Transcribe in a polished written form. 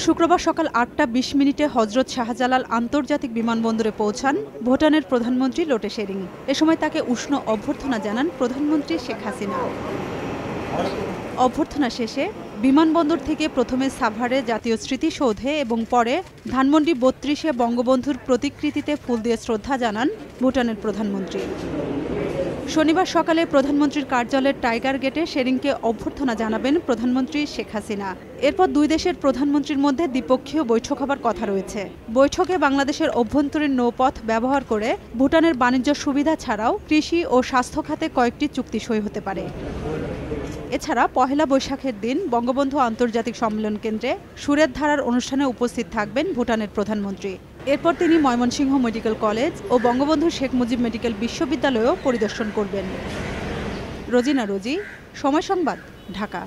শুক্রবার সকাল ৮টা ২০ হজরত শাহজালাল আন্তর্জাতিক বিমানবন্দরে পৌঁছান ভুটানের প্রধানমন্ত্রী লোটে শেরিং। এ সময় তাকে উষ্ণ অভ্যর্থনা জানান প্রধানমন্ত্রী শেখ হাসিনা। অভ্যর্থনা শেষে বিমানবন্দর থেকে প্রথমে সাভারে জাতীয় স্মৃতিসৌধে এবং পরে ধানমন্ডি ৩২-এ বঙ্গবন্ধুর প্রতিকৃতিতে ফুল দিয়ে শ্রদ্ধা জানান ভুটানের প্রধানমন্ত্রী। শনিবার সকালে প্রধানমন্ত্রীর কার্যালয়ের টাইগার গেটে শেরিংকে অভ্যর্থনা জানাবেন প্রধানমন্ত্রী শেখ হাসিনা। এরপর দুই দেশের প্রধানমন্ত্রীর মধ্যে দ্বিপক্ষীয় বৈঠক হবার কথা রয়েছে। বৈঠকে বাংলাদেশের অভ্যন্তরীণ নৌপথ ব্যবহার করে ভুটানের বাণিজ্য সুবিধা ছাড়াও কৃষি ও স্বাস্থ্য খাতে কয়েকটি চুক্তি সই হতে পারে। এছাড়া পহেলা বৈশাখের দিন বঙ্গবন্ধু আন্তর্জাতিক সম্মেলন কেন্দ্রে সুরের ধারার অনুষ্ঠানে উপস্থিত থাকবেন ভুটানের প্রধানমন্ত্রী। এরপর তিনি ময়মনসিংহ মেডিকেল কলেজ ও বঙ্গবন্ধু শেখ মুজিব মেডিকেল বিশ্ববিদ্যালয়ও পরিদর্শন করবেন। রোজিনা রোজি, সময় সংবাদ, ঢাকা।